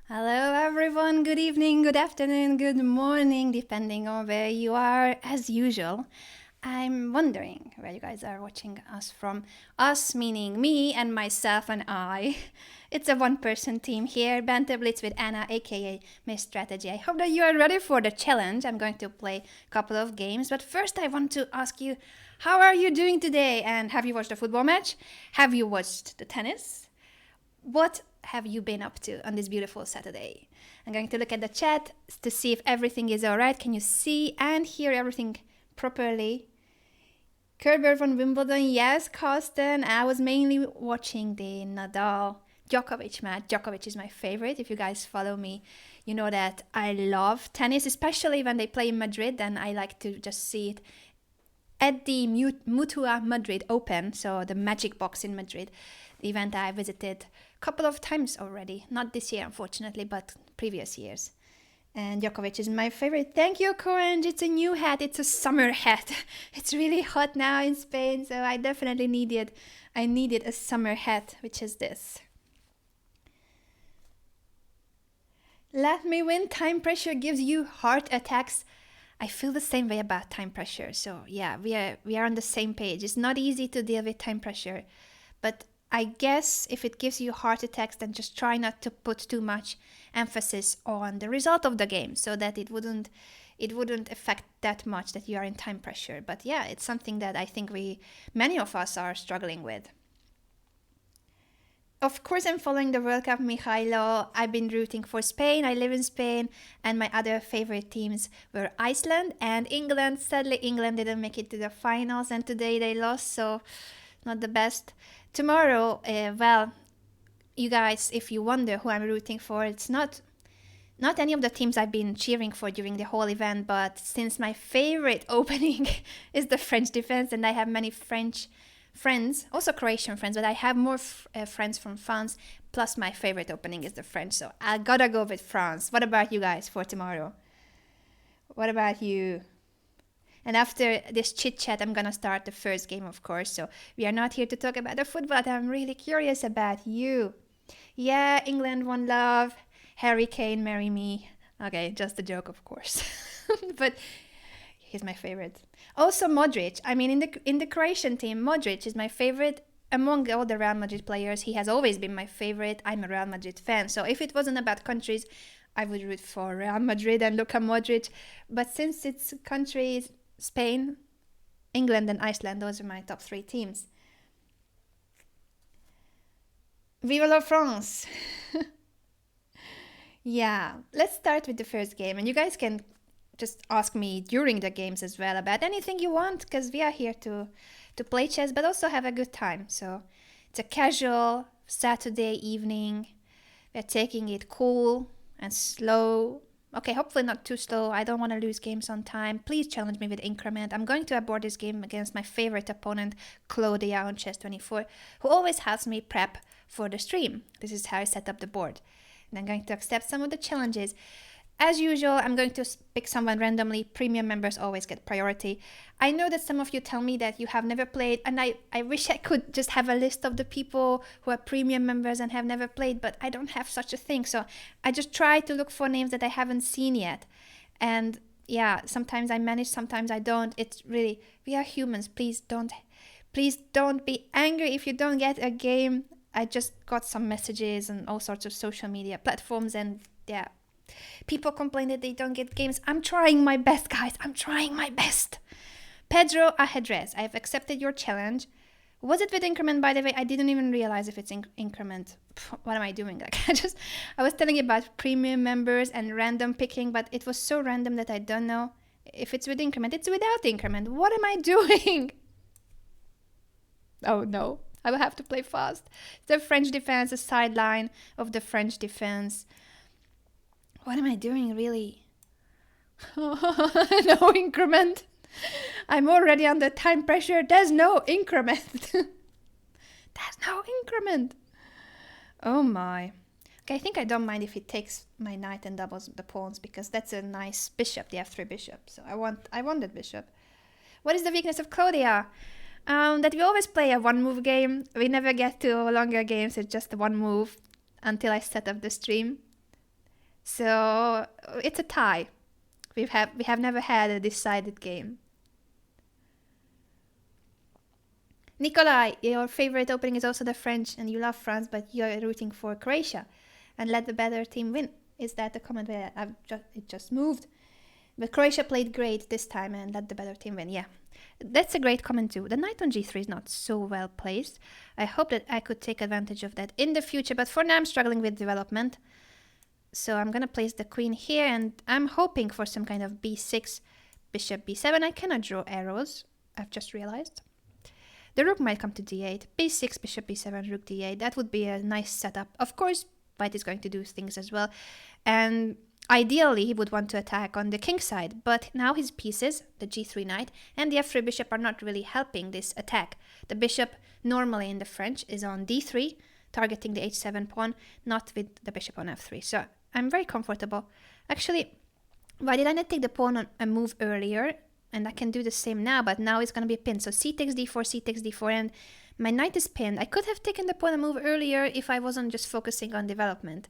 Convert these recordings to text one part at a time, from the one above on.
Hello, everyone. Good evening, good afternoon, good morning, depending on where you are. As usual, I'm wondering where you guys are watching us from. Us meaning me and myself and I. It's a one-person team here, Banter Blitz with Anna, aka Miss Strategy. I hope that you are ready for the challenge. I'm going to play a couple of games, but first I want to ask you, how are you doing today? And have you watched the football match? Have you watched the tennis? What have you been up to on this beautiful Saturday? I'm going to look at the chat to see if everything is alright. Can you see and hear everything properly? Kerber from Wimbledon, yes, Carsten. I was mainly watching the Nadal Djokovic match. Djokovic is my favorite. If you guys follow me, you know that I love tennis, especially when they play in Madrid, and I like to just see it at the Mutua Madrid Open, so the Magic Box in Madrid, the event I visited a couple of times already. Not this year, unfortunately, but previous years. And Djokovic is my favorite. Thank you, Corange. It's a new hat. It's a summer hat. It's really hot now in Spain, so I definitely needed a summer hat, which is this. Let me win. Time pressure gives you heart attacks. I feel the same way about time pressure. So yeah, we are on the same page. It's not easy to deal with time pressure, but I guess if it gives you heart attacks, then just try not to put too much emphasis on the result of the game, so that it wouldn't affect that much that you are in time pressure. But yeah, it's something that I think many of us are struggling with. Of course, I'm following the World Cup, Mihailo. I've been rooting for Spain. I live in Spain, and my other favorite teams were Iceland and England. Sadly, England didn't make it to the finals, and today they lost, so not the best. Tomorrow, well, you guys, if you wonder who I'm rooting for, it's not any of the teams I've been cheering for during the whole event, but since my favorite opening is the French defense, and I have many French friends, also Croatian friends, but I have more friends from France, plus my favorite opening is the French, so I gotta go with France. What about you guys for tomorrow? What about you? And after this chit chat, I'm gonna start the first game, of course, so we are not here to talk about the football, but I'm really curious about you. Yeah, England, one love. Harry Kane, marry me. Okay, just a joke, of course. But he's my favorite. Also Modric. I mean, in the Croatian team, Modric is my favorite among all the Real Madrid players. He has always been my favorite. I'm a Real Madrid fan, so if it wasn't about countries, I would root for Real Madrid and Luka Modric. But since it's countries, Spain, England, and Iceland, those are my top three teams. Vive la France! Yeah, let's start with the first game, and you guys can just ask me during the games as well about anything you want, because we are here to play chess but also have a good time. So it's a casual Saturday evening. We're taking it cool and slow. Okay, hopefully not too slow. I don't want to lose games on time. Please challenge me with increment. I'm going to abort this game against my favorite opponent, Claudia on Chess24, who always helps me prep for the stream. This is how I set up the board. And I'm going to accept some of the challenges. As usual, I'm going to pick someone randomly. Premium members always get priority. I know that some of you tell me that you have never played, and I wish I could just have a list of the people who are premium members and have never played, but I don't have such a thing. So I just try to look for names that I haven't seen yet. And yeah, sometimes I manage, sometimes I don't. It's really, we are humans. Please don't be angry if you don't get a game. I just got some messages on all sorts of social media platforms, and yeah, people complain that they don't get games. I'm trying my best, guys. I'm trying my best. Pedro Ajedrez, I have accepted your challenge. Was it with increment, by the way? I didn't even realize if it's increment. What am I doing? Like, I was telling you about premium members and random picking, but it was so random that I don't know if it's with increment. It's without increment. What am I doing? Oh no, I will have to play fast. The French defense, the sideline of the French defense. What am I doing, really? No increment. I'm already under time pressure. There's no increment. There's no increment. Oh my. Okay, I think I don't mind if he takes my knight and doubles the pawns, because that's a nice bishop, the f3 bishop. So I want that bishop. What is the weakness of Claudia? That we always play a one-move game. We never get to longer games. It's just one move until I set up the stream. So it's a tie. We have never had a decided game. Nikolai, your favorite opening is also the French, and you love France, but you're rooting for Croatia, and let the better team win. Is that the comment where it just moved? But Croatia played great this time and let the better team win. Yeah, that's a great comment too. The knight on g3 is not so well placed. I hope that I could take advantage of that in the future, but for now I'm struggling with development. So I'm gonna place the queen here, and I'm hoping for some kind of b6, bishop b7. I cannot draw arrows, I've just realized. The rook might come to d8, b6, bishop b7, rook d8. That would be a nice setup. Of course, white is going to do things as well. And ideally, he would want to attack on the king side. But now his pieces, the g3 knight and the f3 bishop, are not really helping this attack. The bishop, normally in the French, is on d3, targeting the h7 pawn, not with the bishop on f3. So I'm very comfortable. Actually, why did I not take the pawn on a move earlier? And I can do the same now, but now it's going to be pinned. So c takes d4, c takes d4, and my knight is pinned. I could have taken the pawn and move earlier if I wasn't just focusing on development.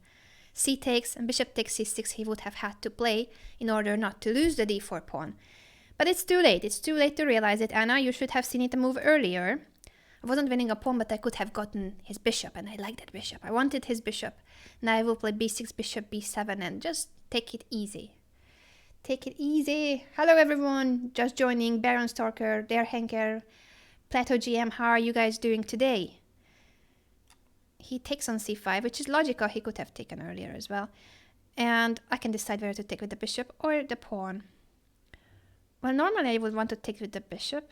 C takes and bishop takes c6 he would have had to play in order not to lose the d4 pawn. But it's too late. It's too late to realize it, Anna. You should have seen it a move earlier. I wasn't winning a pawn, but I could have gotten his bishop, and I like that bishop. I wanted his bishop. Now I will play b6, bishop b7, and just take it easy. Take it easy. Hello everyone, just joining. Baron Stalker, Der Henker, Plateau GM, how are you guys doing today? He takes on c5, which is logical. He could have taken earlier as well. And I can decide whether to take with the bishop or the pawn. Well, normally I would want to take with the bishop.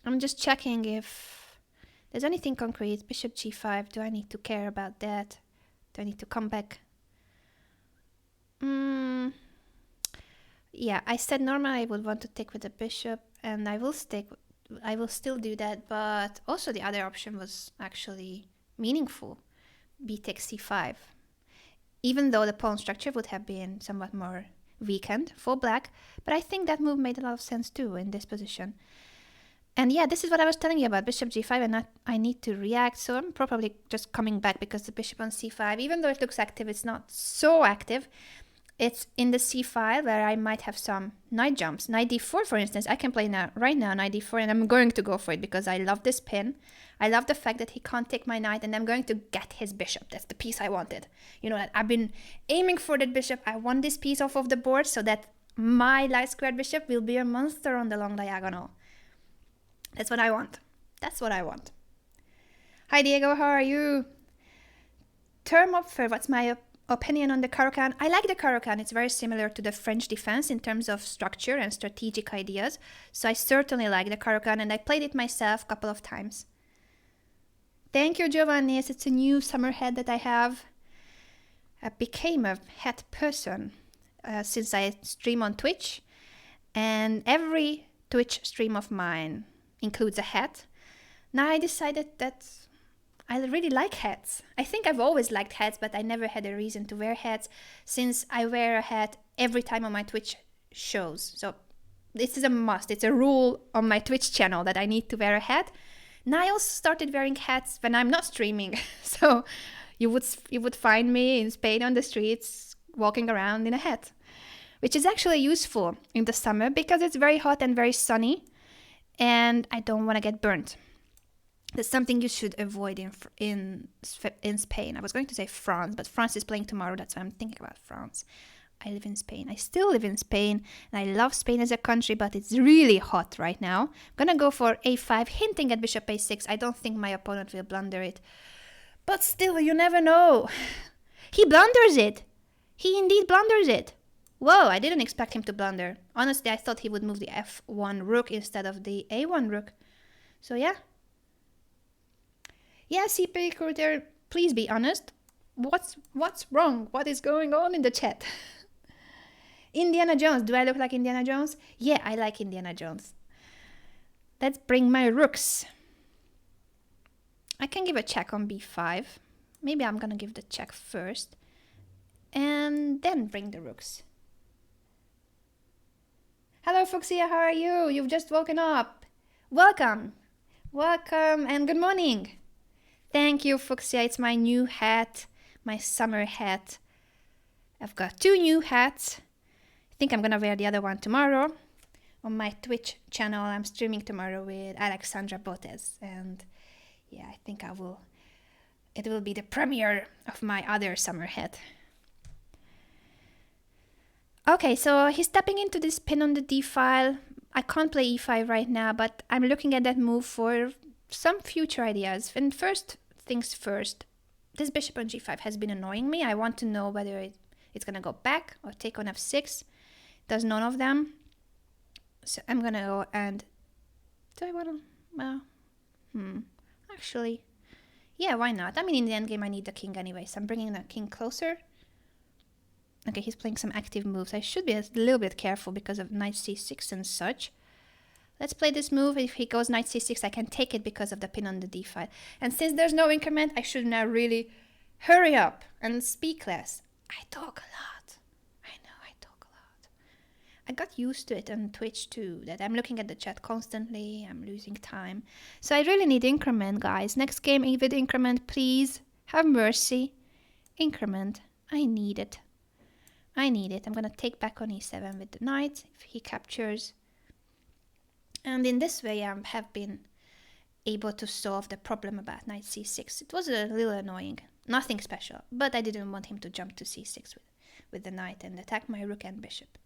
I'm just checking if there's anything concrete. Bishop g5, do I need to care about that? Do I need to come back? Yeah, I said normally I would want to take with the bishop, and I will still do that, but also the other option was actually meaningful. B takes c5. Even though the pawn structure would have been somewhat more weakened for black, but I think that move made a lot of sense too in this position. And yeah, this is what I was telling you about bishop g5, and I need to react, so I'm probably just coming back because the bishop on c5, even though it looks active, it's not so active. It's in the c file where I might have some knight jumps. Knight d4, for instance, I can play right now knight d4, and I'm going to go for it because I love this pin. I love the fact that he can't take my knight, and I'm going to get his bishop. That's the piece I wanted. You know, I've been aiming for that bishop. I want this piece off of the board so that my light squared bishop will be a monster on the long diagonal. That's what I want. That's what I want. Hi Diego, how are you? Term Opfer, what's my opinion on the Caro-Kann? I like the Caro-Kann. It's very similar to the French defense in terms of structure and strategic ideas. So I certainly like the Caro-Kann, and I played it myself a couple of times. Thank you, Giovanni. It's a new summer hat that I have. I became a hat person since I stream on Twitch. And every Twitch stream of mine includes a hat. Now I decided that I really like hats. I think I've always liked hats, but I never had a reason to wear hats since I wear a hat every time on my Twitch shows. So this is a must. It's a rule on my Twitch channel that I need to wear a hat. Now I also started wearing hats when I'm not streaming. So you would find me in Spain on the streets walking around in a hat, which is actually useful in the summer because it's very hot and very sunny, and I don't want to get burnt. That's something you should avoid in Spain. I was going to say France, but France is playing tomorrow. That's why I'm thinking about France. I live in Spain. I still live in Spain, and I love Spain as a country, but it's really hot right now. I'm going to go for a5, hinting at bishop a6. I don't think my opponent will blunder it. But still, you never know. He blunders it. He indeed blunders it. Whoa, I didn't expect him to blunder. Honestly, I thought he would move the f1 rook instead of the a1 rook. So yeah. Yeah, CP Recruiter, please be honest. What's wrong? What is going on in the chat? Indiana Jones. Do I look like Indiana Jones? Yeah, I like Indiana Jones. Let's bring my rooks. I can give a check on b5. Maybe I'm gonna give the check first. And then bring the rooks. Hello, Fuxia, how are you? You've just woken up. Welcome. Welcome and good morning. Thank you, Fuxia. It's my new hat, my summer hat. I've got 2 new hats. I think I'm gonna wear the other one tomorrow. On my Twitch channel, I'm streaming tomorrow with Alexandra Botes, and yeah, I think it will be the premiere of my other summer hat. Okay, so he's tapping into this pin on the d file. I can't play e5 right now, but I'm looking at that move for some future ideas. And first things first, this bishop on g5 has been annoying me. I want to know whether it's gonna go back or take on f6. Does none of them. So I'm gonna go and... Do I wanna... Well... Actually... Yeah, why not? I mean, in the endgame I need the king anyway, so I'm bringing the king closer. Okay, he's playing some active moves. I should be a little bit careful because of knight c6 and such. Let's play this move. If he goes knight c6, I can take it because of the pin on the d file. And since there's no increment, I should now really hurry up and speak less. I talk a lot. I know, I talk a lot. I got used to it on Twitch too, that I'm looking at the chat constantly, I'm losing time. So I really need increment, guys. Next game with increment, please. Have mercy. Increment. I need it. I need it. I'm gonna take back on e7 with the knight if he captures. And in this way I have been able to solve the problem about knight c6. It was a little annoying. Nothing special, but I didn't want him to jump to c6 with the knight and attack my rook and bishop.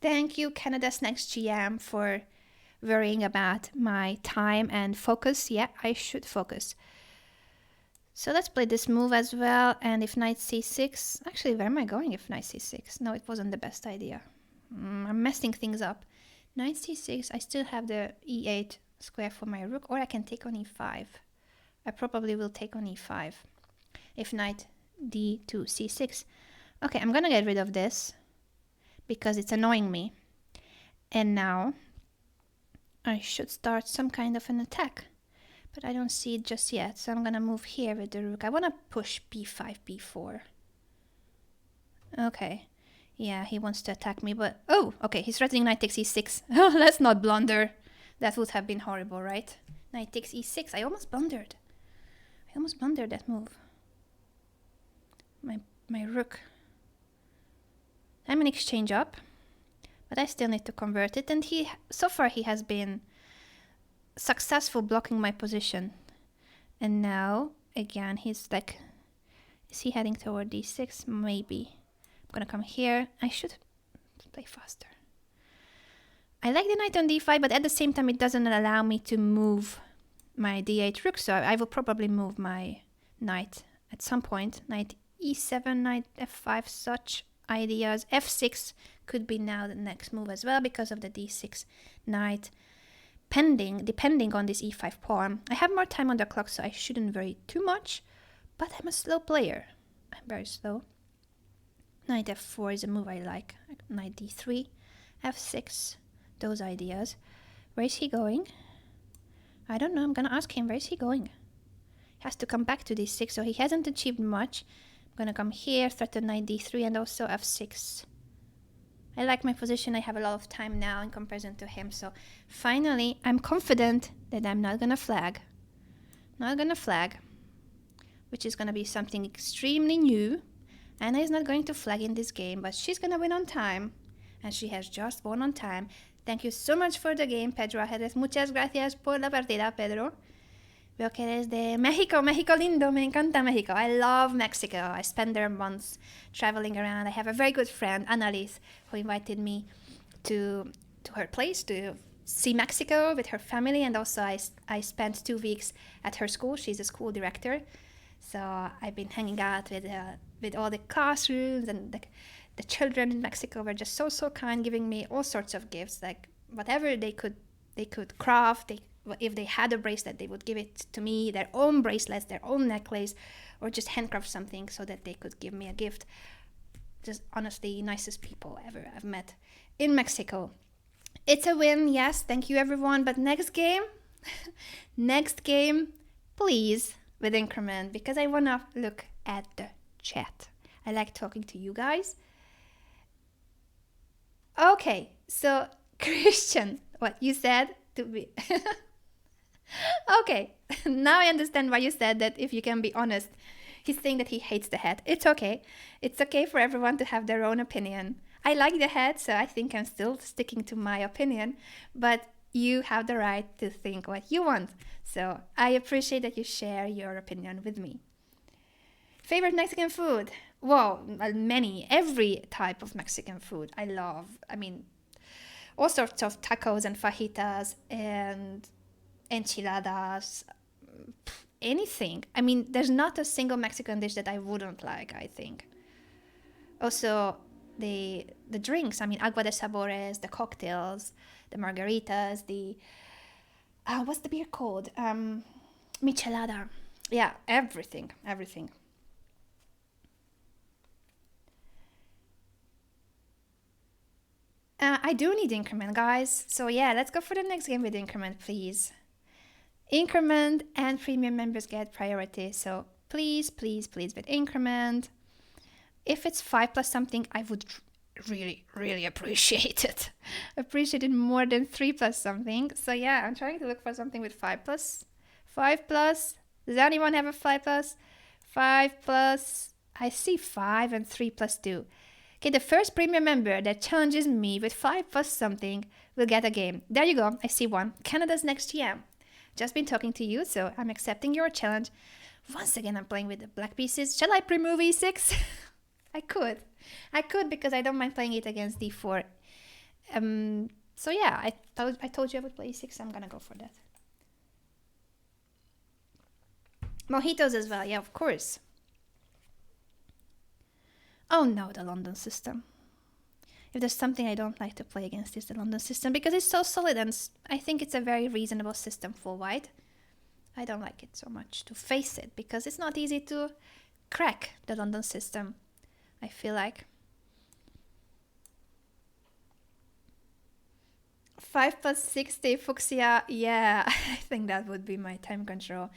Thank you, Canada's Next GM, for worrying about my time and focus. Yeah, I should focus. So let's play this move as well. And if knight c6... Actually, where am I going if knight c6? No, it wasn't the best idea. I'm messing things up. Knight c6, I still have the e8 square for my rook, or I can take on e5. I probably will take on e5. If knight d to c6. Okay, I'm gonna get rid of this because it's annoying me. And now I should start some kind of an attack, but I don't see it just yet. So I'm gonna move here with the rook. I wanna push b5, b4. Okay, yeah, he wants to attack me, but oh, okay, he's threatening knight takes e6. Oh, let's not blunder. That would have been horrible, right? Knight takes e6. I almost blundered. I almost blundered that move. My rook. I'm an exchange up, but I still need to convert it. And so far he has been successful blocking my position. And now, again, he's like, is he heading toward d6? Maybe. I'm gonna come here. I should play faster. I like the knight on d5, but at the same time it doesn't allow me to move my d8 rook, so I will probably move my knight at some point. Knight e7, knight f5, such ideas. f6 could be now the next move as well because of the d6 knight. Depending on this e5 pawn. I have more time on the clock, so I shouldn't worry too much, but I'm a slow player. I'm very slow. Knight f4 is a move I like. Knight d3, f6, those ideas. Where is he going? I don't know. I'm gonna ask him. Where is he going? He has to come back to d6, so he hasn't achieved much. I'm gonna come here, threaten knight d3, and also f6. I like my position. I have a lot of time now in comparison to him, so finally I'm confident that I'm not gonna flag. Not gonna flag, which is gonna be something extremely new. Anna is not going to flag in this game, but she's gonna win on time, and she has just won on time. Thank you so much for the game, Pedro Ajedrez. Muchas gracias por la partida, Pedro. Veo que eres de México. México lindo. Me encanta México. I love Mexico. I spent there months traveling around. I have a very good friend, Annalise, who invited me to her place to see Mexico with her family. And also I spent 2 weeks at her school. She's a school director. So I've been hanging out with all the classrooms, and the children in Mexico were just so kind, giving me all sorts of gifts, like whatever they could craft. If they had a bracelet, they would give it to me, their own bracelets, their own necklace, or just handcraft something so that they could give me a gift. Just honestly, nicest people ever I've met in Mexico. It's a win, yes, thank you everyone. But next game, please, with increment, because I want to look at the chat. I like talking to you guys. Okay, so Christian, what you said to be... Okay, now I understand why you said that if you can be honest. He's saying that he hates the hat. It's okay. It's okay for everyone to have their own opinion. I like the hat, so I think I'm still sticking to my opinion, but you have the right to think what you want. So I appreciate that you share your opinion with me. Favorite Mexican food? Well, many, every type of Mexican food I love. I mean, all sorts of tacos and fajitas and enchiladas, anything. I mean, there's not a single Mexican dish that I wouldn't like, I think. Also, the drinks. I mean, agua de sabores, the cocktails, the margaritas, the what's the beer called? Michelada. Yeah, everything, everything. I do need increment, guys. So yeah, let's go for the next game with increment, please. Increment and premium members get priority. So please, please, please with increment. If it's 5 plus something, I would really, really appreciate it. Appreciate it more than 3 plus something. So yeah, I'm trying to look for something with 5 plus. 5 plus. Does anyone have a 5 plus? 5 plus. I see 5 and 3 plus 2. Okay, the first premium member that challenges me with 5 plus something will get a game. There you go. I see one. Canada's next GM. Just been talking to you, so I'm accepting your challenge. Once again, I'm playing with the black pieces. Shall I pre-move e6? I could. I could because I don't mind playing it against d4. So yeah, I told you I would play e6. I'm gonna go for that. Mojitos as well. Yeah, of course. Oh no, the London system. If there's something I don't like to play against, is the London system because it's so solid and I think it's a very reasonable system for white. I don't like it so much to face it because it's not easy to crack the London system, I feel like. 5 plus 60 fuchsia, yeah, I think that would be my time control.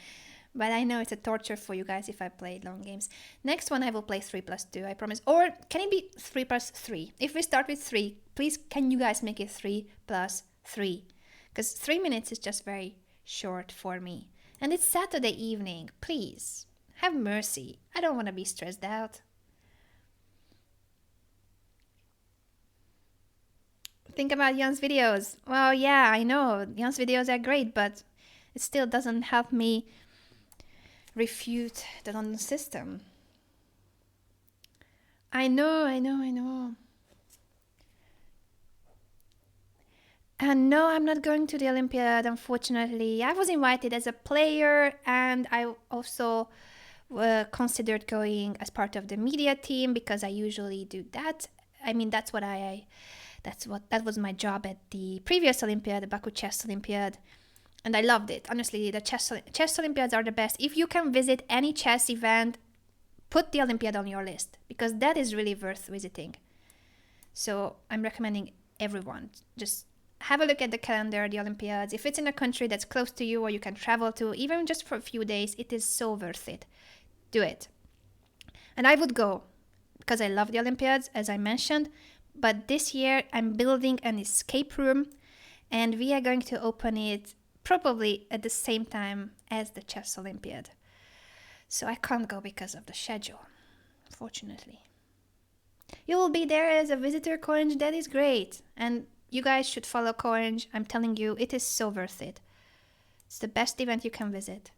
But I know it's a torture for you guys if I play long games. Next one I will play 3 plus 2, I promise. Or can it be 3 plus 3? If we start with 3, please can you guys make it 3 plus 3? Because 3 minutes is just very short for me. And it's Saturday evening, please. Have mercy. I don't want to be stressed out. Think about Jan's videos. Well, yeah, I know. Jan's videos are great, but it still doesn't help me refute the London system. I know. And no, I'm not going to the Olympiad, unfortunately. I was invited as a player, and I also considered going as part of the media team because I usually do that. I mean, that was my job at the previous Olympiad, the Baku Chess Olympiad. And I loved it. Honestly, the chess Olympiads are the best. If you can visit any chess event, put the Olympiad on your list because that is really worth visiting. So I'm recommending everyone just have a look at the calendar, the Olympiads. If it's in a country that's close to you or you can travel to, even just for a few days, it is so worth it. Do it. And I would go because I love the Olympiads, as I mentioned. But this year I'm building an escape room and we are going to open it probably at the same time as the Chess Olympiad. So I can't go because of the schedule, fortunately. You will be there as a visitor, Corange. That is great. And you guys should follow Corange. I'm telling you, it is so worth it. It's the best event you can visit.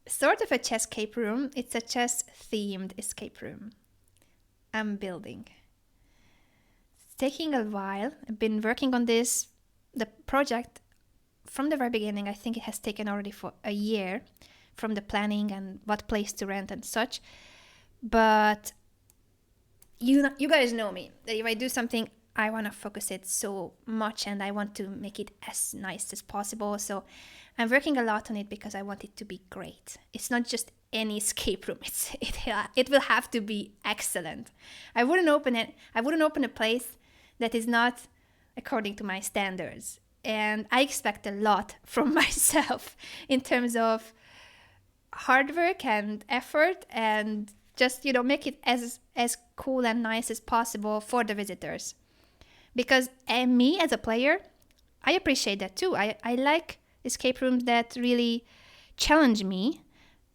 Sort of a chess escape room. It's a chess-themed escape room I'm building. Taking a while. I've been working on the project from the very beginning. I think it has taken already for a year from the planning and what place to rent and such. But you guys know me, that if I do something, I want to focus it so much and I want to make it as nice as possible. So I'm working a lot on it because I want it to be great. It's not just any escape room. It will have to be excellent. I wouldn't open a place that is not according to my standards. And I expect a lot from myself in terms of hard work and effort and just, make it as cool and nice as possible for the visitors. Because me as a player, I appreciate that too. I like escape rooms that really challenge me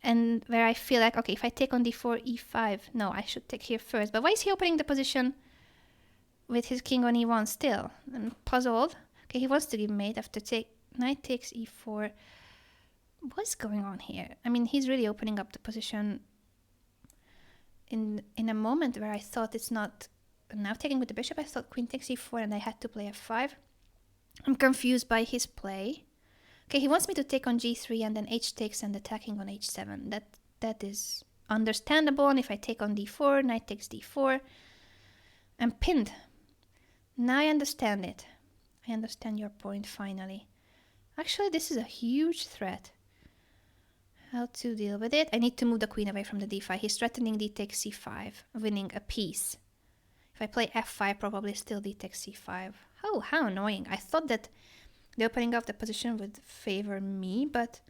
and where I feel like, okay, if I take on d4, e5, no, I should take here first. But why is he opening the position with his king on e1 still? I'm puzzled. Okay, he wants to give mate after knight takes e4. What's going on here? I mean, he's really opening up the position in a moment where I thought it's not. Now taking with the bishop, I thought queen takes e4 and I had to play f5. I'm confused by his play. Okay, he wants me to take on g3 and then h takes and attacking on h7. That is understandable. And if I take on d4, knight takes d4, I'm pinned. Now I understand it. I understand your point finally. Actually, this is a huge threat. How to deal with it? I need to move the queen away from the d5. He's threatening d takes c5, winning a piece. If I play f5, probably still d takes c5. Oh, how annoying. I thought that the opening of the position would favor me, but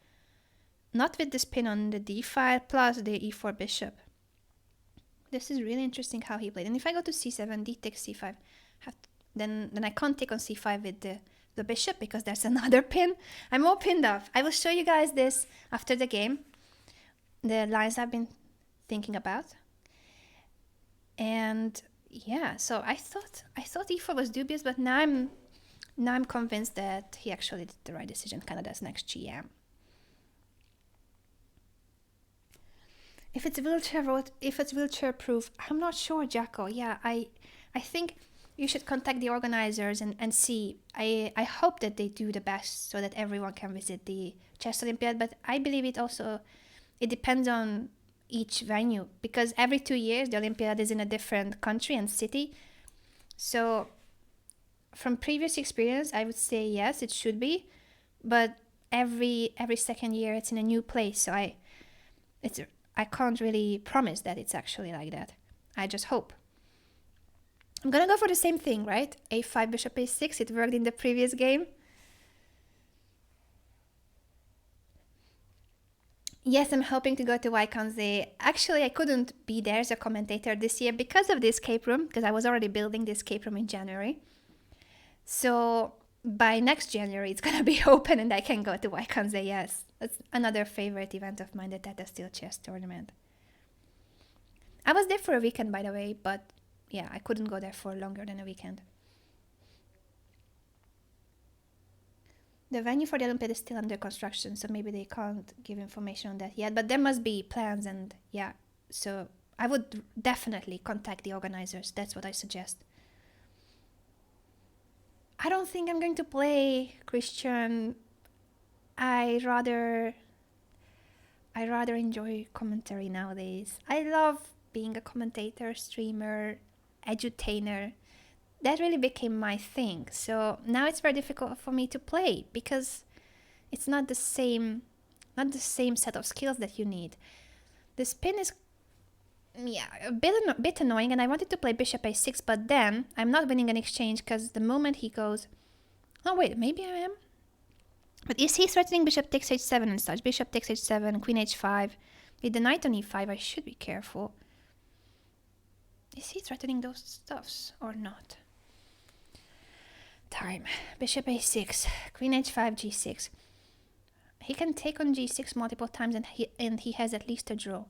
not with this pin on the d5 plus the e4 bishop. This is really interesting how he played. And if I go to c7, d takes c5, then I can't take on c5 with the bishop because there's another pin. I'm all pinned off. I will show you guys this after the game. The lines I've been thinking about. And yeah, so I thought e4 was dubious, but now I'm convinced that he actually did the right decision. Canada's next GM. If it's wheelchair proof, I'm not sure, Jacko. Yeah, I think you should contact the organizers and see. I hope that they do the best so that everyone can visit the Chess Olympiad, but I believe it depends on each venue, because every 2 years the Olympiad is in a different country and city. So from previous experience, I would say yes, it should be, but every second year it's in a new place. So I can't really promise that it's actually like that. I just hope. I'm gonna go for the same thing, right? a5, bishop a6, it worked in the previous game. Yes, I'm hoping to go to Wyconze. Actually, I couldn't be there as a commentator this year because of the escape room, because I was already building the escape room in January. So by next January, it's gonna be open and I can go to Wyconze, yes. That's another favorite event of mine, the Tata Steel Chess Tournament. I was there for a weekend, by the way, but yeah, I couldn't go there for longer than a weekend. The venue for the Olympiad is still under construction, so maybe they can't give information on that yet, but there must be plans, and yeah, so I would definitely contact the organizers. That's what I suggest. I don't think I'm going to play, Christian. I rather enjoy commentary nowadays. I love being a commentator, streamer, edutainer. That really became my thing. So now it's very difficult for me to play because it's not the same set of skills that you need. The spin is a bit annoying, and I wanted to play bishop a6, but then I'm not winning an exchange because the moment he goes, oh wait, maybe I am. But is he threatening bishop takes h7 and such? Bishop takes h7, queen h5. With the knight on e5, I should be careful. Is he threatening those stuffs or not? Time. Bishop a6, queen h5, g6. He can take on g6 multiple times and he has at least a draw.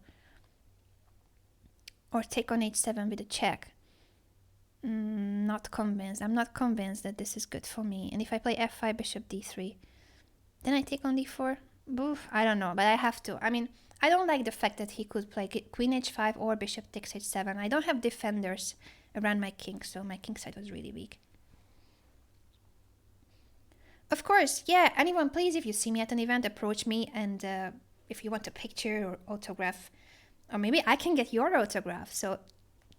Or take on h7 with a check. Not convinced. I'm not convinced that this is good for me. And if I play f5, bishop d3, then I take on d4. Boof, I don't know, but I have to. I mean, I don't like the fact that he could play queen h5 or bishop takes h7. I don't have defenders around my king, so my king side was really weak. Of course, yeah, anyone, please, if you see me at an event, approach me, and if you want a picture or autograph, or maybe I can get your autograph, so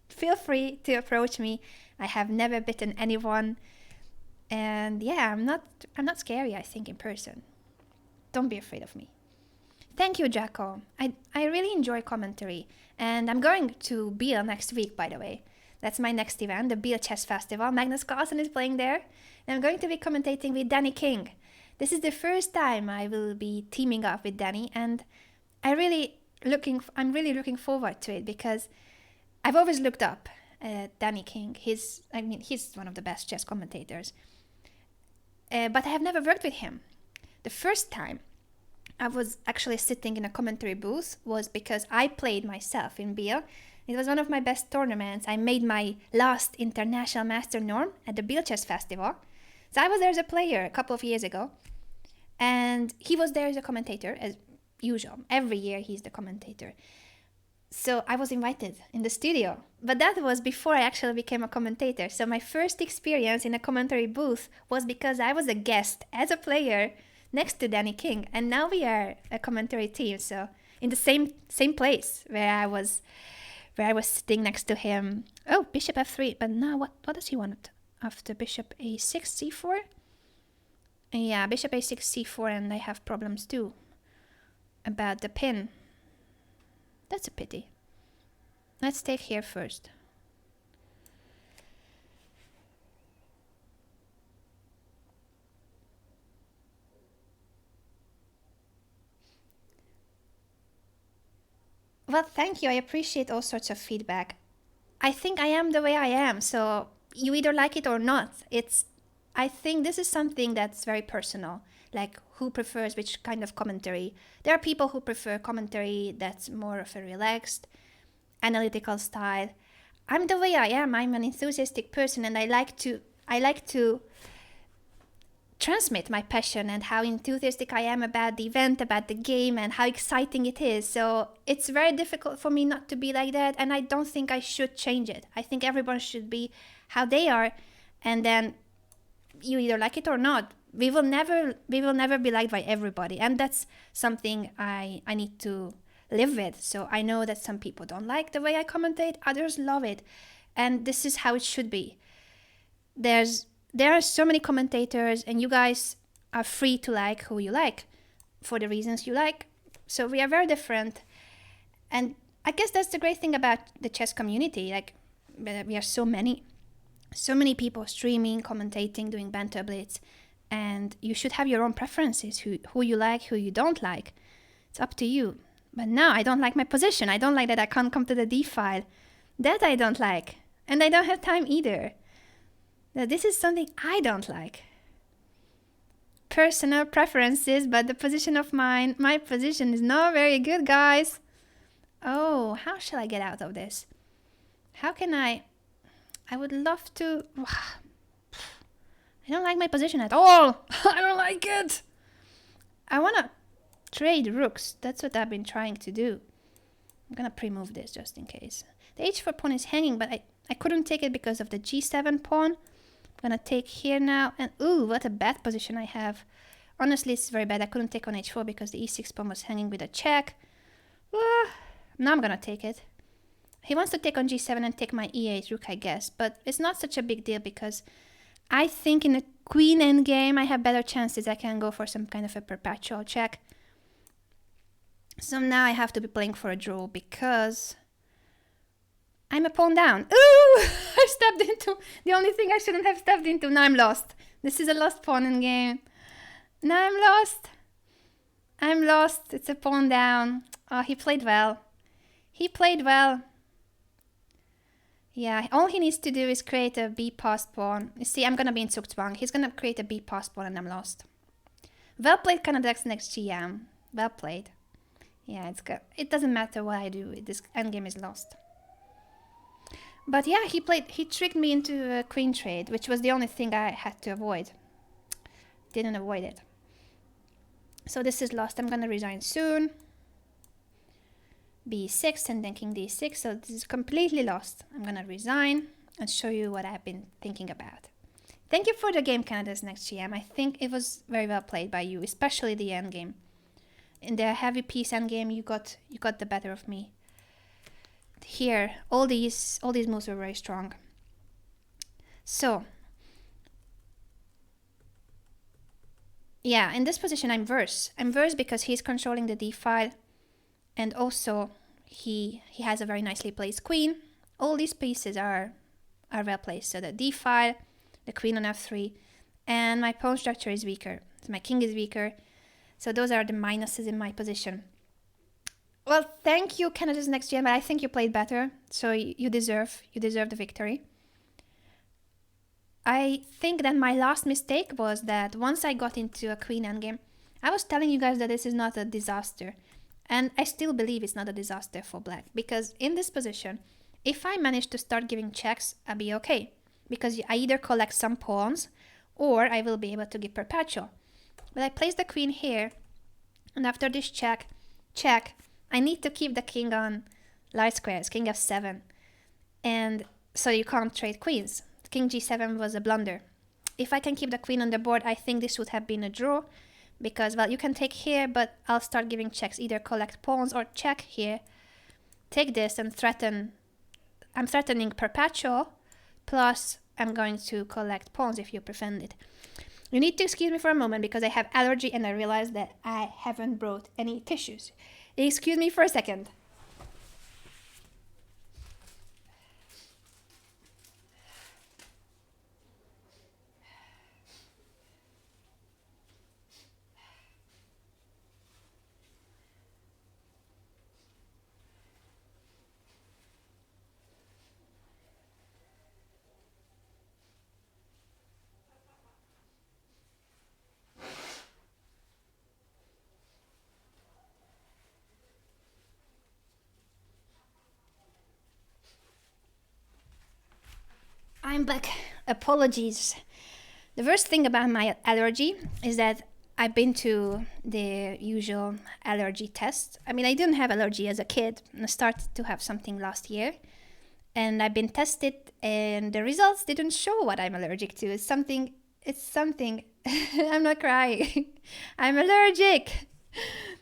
feel free to approach me. I have never bitten anyone, and yeah, I'm not scary, I think, in person. Don't be afraid of me. Thank you, Jacko. I really enjoy commentary, and I'm going to Biel next week, by the way. That's my next event, the Biel Chess Festival. Magnus Carlsen is playing there, and I'm going to be commentating with Danny King. This is the first time I will be teaming up with Danny, and I'm really looking forward to it because I've always looked up at Danny King. He's one of the best chess commentators. but I have never worked with him. The first time I was actually sitting in a commentary booth was because I played myself in Biel. It was one of my best tournaments. I made my last international master norm at the Biel Chess Festival. So I was there as a player a couple of years ago. And he was there as a commentator, as usual. Every year he's the commentator. So I was invited in the studio. But that was before I actually became a commentator. So my first experience in a commentary booth was because I was a guest as a player next to Danny King. And now we are a commentary team. So in the same place where I was sitting next to him. Oh, bishop f3. But now what does he want after bishop a6, c4? Yeah, bishop a6, c4, and I have problems too about the pin. That's a pity. Let's take here first. Well, thank you. I appreciate all sorts of feedback. I think I am the way I am, so you either like it or not. I think this is something that's very personal, like who prefers which kind of commentary. There are people who prefer commentary that's more of a relaxed, analytical style. I'm the way I am. I'm an enthusiastic person, and I like to transmit my passion and how enthusiastic I am about the event, about the game, and how exciting it is. So it's very difficult for me not to be like that, and I don't think I should change it. I think everyone should be how they are, and then you either like it or not. We will never be liked by everybody, and that's something I need to live with. So I know that some people don't like the way I commentate, others love it, and this is how it should be. There are so many commentators, and you guys are free to like who you like for the reasons you like. So we are very different, and I guess that's the great thing about the chess community. Like, we are so many people streaming, commentating, doing Banter Blitz, and you should have your own preferences, who you like, who you don't like. It's up to you. But now I don't like my position. I don't like that I can't come to the d file. That I don't like, and I don't have time either. Now, this is something I don't like. Personal preferences, but the position of my position is not very good, guys. Oh, how shall I get out of this? How can I would love to. I don't like my position at all. I don't like it. I want to trade rooks. That's what I've been trying to do. I'm going to pre-move this just in case. The h4 pawn is hanging, but I couldn't take it because of the g7 pawn. I'm going to take here now. And ooh, what a bad position I have. Honestly, it's very bad. I couldn't take on h4 because the e6 pawn was hanging with a check. Now I'm going to take it. He wants to take on g7 and take my e8 rook, I guess. But it's not such a big deal because I think in a queen endgame I have better chances. I can go for some kind of a perpetual check. So now I have to be playing for a draw because I'm a pawn down. Ooh! I stepped into the only thing I shouldn't have stepped into. Now I'm lost. This is a lost pawn endgame. Now I'm lost. I'm lost. It's a pawn down. Oh, he played well. He played well. Yeah, all he needs to do is create a b passed pawn. You see, I'm going to be in Zugzwang. He's going to create a b passed pawn and I'm lost. Well played, Canadax next GM. Well played. Yeah, it's good. It doesn't matter what I do. This endgame is lost. But yeah, he tricked me into a queen trade, which was the only thing I had to avoid. Didn't avoid it. So this is lost. I'm going to resign soon. b6 and then king d6. So this is completely lost. I'm going to resign and show you what I've been thinking about. Thank you for the game, Canada's next GM. I think it was very well played by you, especially the endgame. In the heavy piece endgame, you got the better of me. Here, all these moves were very strong. So, yeah, in this position I'm worse. I'm worse because he's controlling the d file, and also he has a very nicely placed queen. All these pieces are well placed. So the d file, the queen on f3, and my pawn structure is weaker. So my king is weaker. So those are the minuses in my position. Well, thank you, Canada's next GM, but I think you played better. So you deserve the victory. I think that my last mistake was that once I got into a queen endgame, I was telling you guys that this is not a disaster. And I still believe it's not a disaster for black, because in this position, if I manage to start giving checks, I'll be okay. Because I either collect some pawns, or I will be able to give perpetual. But I place the queen here, and after this check, I need to keep the king on large squares, king f7. And so you can't trade queens. King g7 was a blunder. If I can keep the queen on the board, I think this would have been a draw. Because, well, you can take here, but I'll start giving checks. Either collect pawns or check here. Take this and threaten. I'm threatening perpetual. Plus, I'm going to collect pawns if you prevent it. You need to excuse me for a moment because I have allergy and I realize that I haven't brought any tissues. Excuse me for a second. I'm back. Apologies. The worst thing about my allergy is that I've been to the usual allergy test. I mean, I didn't have allergy as a kid. I started to have something last year. And I've been tested and the results didn't show what I'm allergic to. It's something. I'm not crying. I'm allergic.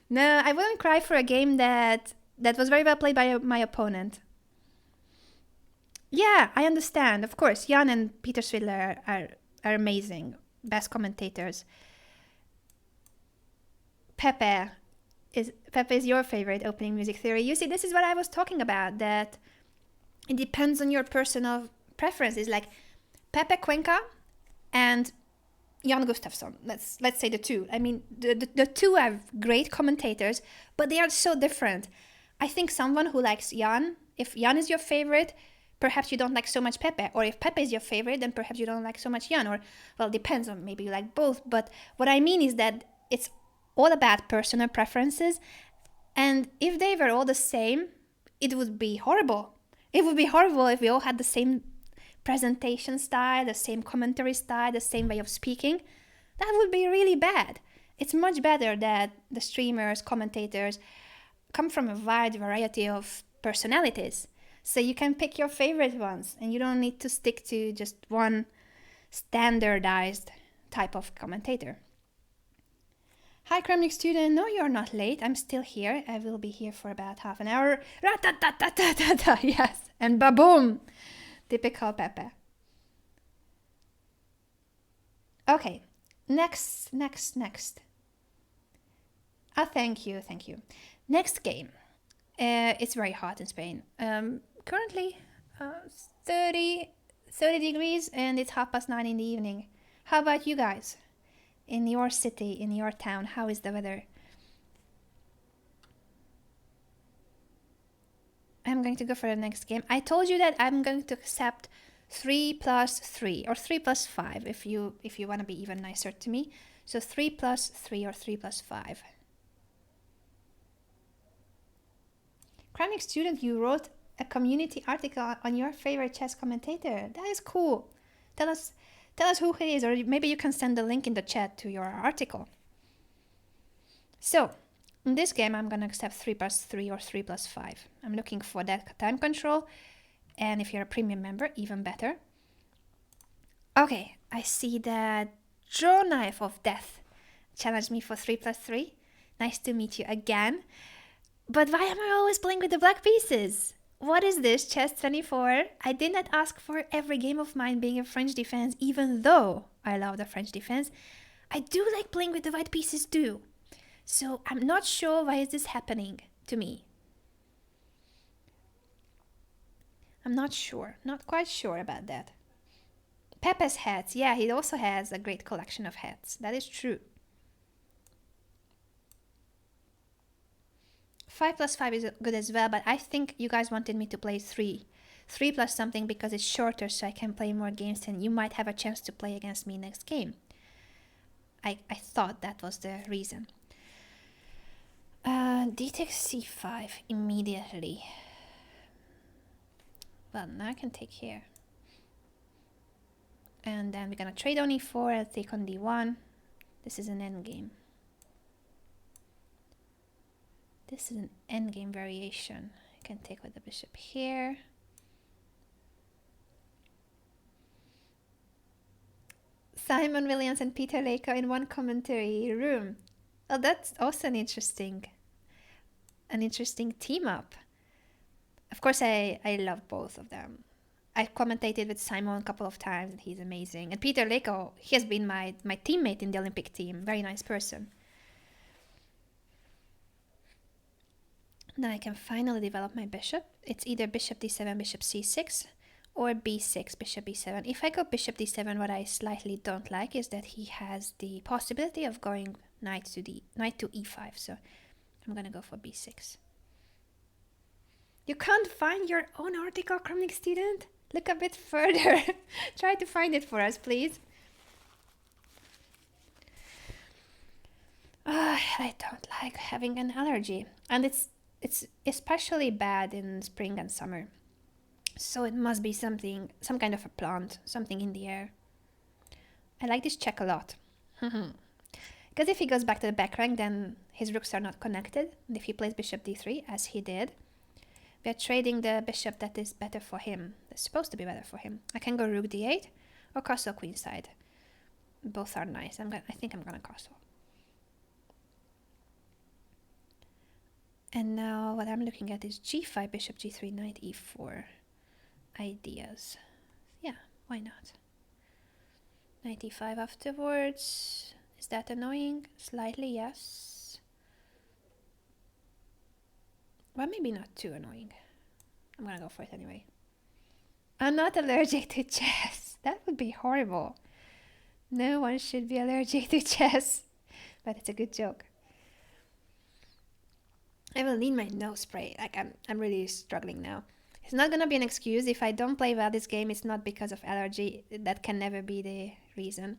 No, I wouldn't cry for a game that was very well played by my opponent. Yeah, I understand. Of course, Jan and Peter Swidler are amazing. Best commentators. Pepe is your favorite opening music theory. You see, this is what I was talking about, that it depends on your personal preferences. Like Pepe Cuenca and Jan Gustafsson. Let's say the two. I mean, the two are great commentators, but they are so different. I think someone who likes Jan, if Jan is your favorite, perhaps you don't like so much Pepe. Or if Pepe is your favorite, then perhaps you don't like so much Jan. Or, well, depends on, maybe you like both. But what I mean is that it's all about personal preferences. And if they were all the same, it would be horrible. It would be horrible if we all had the same presentation style, the same commentary style, the same way of speaking. That would be really bad. It's much better that the streamers, commentators come from a wide variety of personalities. So you can pick your favorite ones and you don't need to stick to just one standardized type of commentator. Hi, Kremnik student. No, you're not late. I'm still here. I will be here for about half an hour. Ra-ta-ta-ta-ta-ta-ta. Yes. And ba-boom. Typical Pepe. Okay. Next. Ah, thank you. Next game. It's very hot in Spain. Currently 30 degrees and it's 9:30 in the evening. How about you guys? In your city, in your town, how is the weather? I'm going to go for the next game. I told you that I'm going to accept 3+3 or 3+5 if you want to be even nicer to me. So 3+3 or 3+5. Chronic student, you wrote a community article on your favorite chess commentator. That is cool. Tell us who he is, or maybe you can send the link in the chat to your article. So, in this game, I'm going to accept 3+3 or 3+5. I'm looking for that time control, and if you're a premium member, even better. Okay, I see that Draw Knife of Death challenged me for 3+3. Nice to meet you again. But why am I always playing with the black pieces? What is this, Chess 24? I did not ask for every game of mine being a French defense, even though I love the French defense. I do like playing with the white pieces too. So I'm not sure why is this happening to me. I'm not quite sure about that. Pepe's hats, yeah, he also has a great collection of hats. That is true. 5+5 is good as well, but I think you guys wanted me to play 3 3 plus something because it's shorter, so I can play more games and you might have a chance to play against me next game. I thought that was the reason. D takes c5 immediately. Well, now I can take here. And then we're gonna trade on e4 and take on d1. This is an endgame. This is an endgame variation. I can take with the bishop here. Simon Williams and Peter Leko in one commentary room. Oh, that's also an interesting team up. Of course, I love both of them. I commentated with Simon a couple of times and he's amazing. And Peter Leko, he has been my teammate in the Olympic team. Very nice person. Now I can finally develop my bishop. It's either bishop d7, bishop c6, or b6, bishop b7. If I go bishop d7, what I slightly don't like is that he has the possibility of going knight to e5. So I'm gonna go for b6. You can't find your own article, Chronic student? Look a bit further. Try to find it for us, please. I don't like having an allergy. And it's especially bad in spring and summer. So it must be some kind of a plant, something in the air. I like this check a lot. Because if he goes back to the back rank, then his rooks are not connected. And if he plays bishop d3, as he did, we are trading the bishop that is better for him. That's supposed to be better for him. I can go rook d8 or castle queenside. Both are nice. I think I'm gonna castle. And now what I'm looking at is g5, bishop g3, knight e4 ideas. Yeah, why not? Knight e5 afterwards. Is that annoying? Slightly, yes. Well, maybe not too annoying. I'm gonna go for it anyway. I'm not allergic to chess. That would be horrible. No one should be allergic to chess. But it's a good joke. I will need my nose spray. Like I'm really struggling now. It's not gonna be an excuse. If I don't play well this game, it's not because of allergy. That can never be the reason.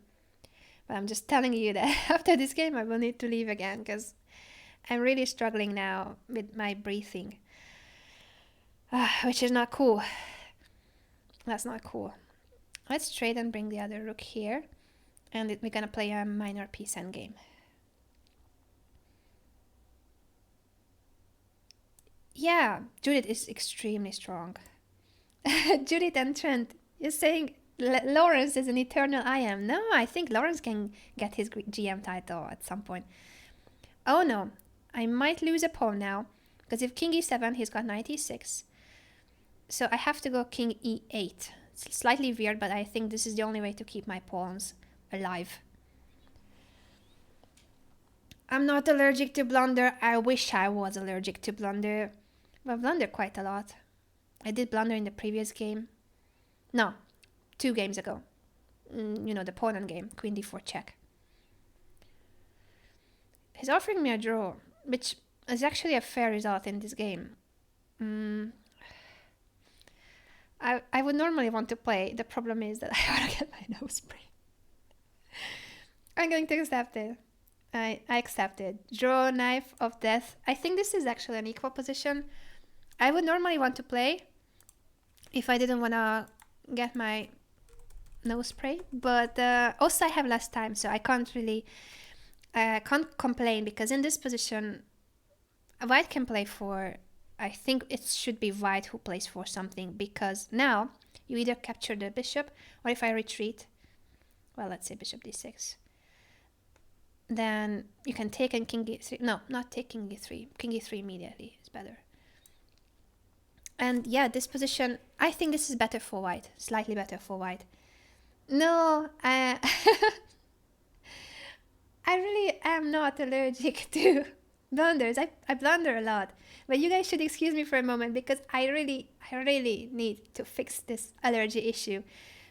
But I'm just telling you that after this game I will need to leave again because I'm really struggling now with my breathing. Which is not cool. That's not cool. Let's trade and bring the other rook here. And we're gonna play a minor piece endgame. Yeah, Judith is extremely strong. Judith and Trent, you're saying Lawrence is an eternal I am. No, I think Lawrence can get his GM title at some point. Oh no, I might lose a pawn now. Because if king e7, he's got knight e6. So I have to go king e8. It's slightly weird, but I think this is the only way to keep my pawns alive. I'm not allergic to blunder. I wish I was allergic to blunder. But I blunder quite a lot. I did blunder in the previous game. No, 2 games ago. You know, the pawn and game. Queen d4 check. He's offering me a draw, which is actually a fair result in this game. I would normally want to play. The problem is that I want to get my nose spray. I'm going to accept it. I accept it. Draw, knife of death. I think this is actually an equal position. I would normally want to play if I didn't want to get my nose spray. But also I have less time, so I can't really... can't complain because in this position, white can play for... I think it should be white who plays for something because now you either capture the bishop or if I retreat, well, let's say bishop d6, then you can take and king e3. No, not take king e3. King e3 immediately is better. And yeah, this position, I think this is better for white, slightly better for white. No, I really am not allergic to blunders. I blunder a lot. But you guys should excuse me for a moment because I really need to fix this allergy issue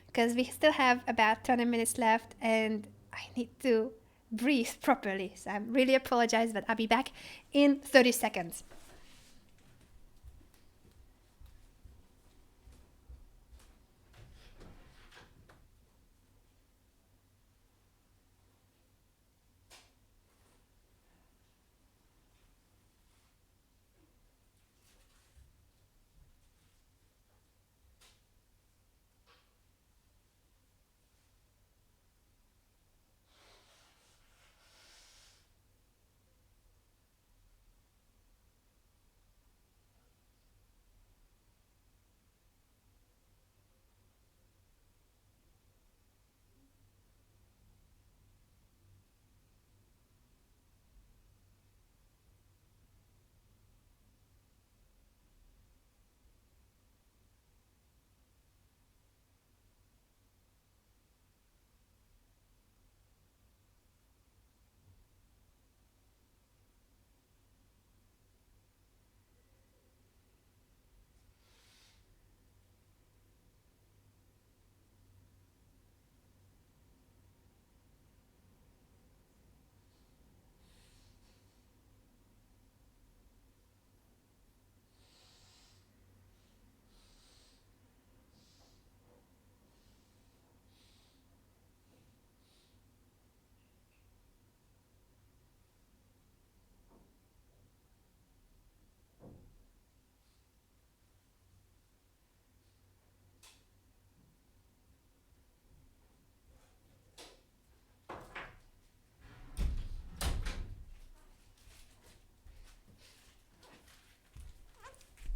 because we still have about 20 minutes left and I need to breathe properly. So I really apologize, but I'll be back in 30 seconds.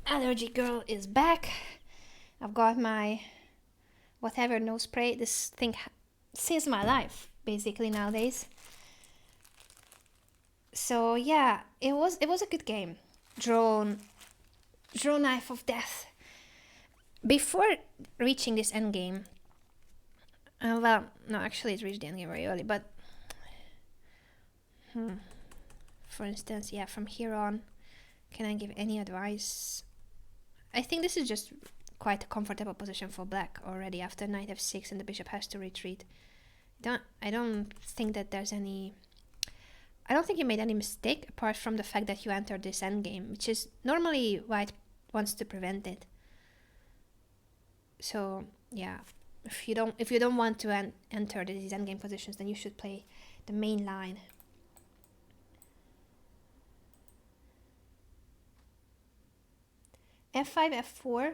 allergy girl is back. I've got my whatever nose spray. This thing saves my life basically nowadays. So yeah, it was a good game. Draw knife of death. Before reaching this end game, well, no, actually it reached the end game very early, but for instance, yeah, from here on, can I give any advice? I think this is just quite a comfortable position for black already after knight f6 and the bishop has to retreat. I don't think that there's any... I don't think you made any mistake apart from the fact that you entered this endgame, which is normally white wants to prevent it. So yeah, if you don't want to enter these endgame positions, then you should play the main line. f5, f4.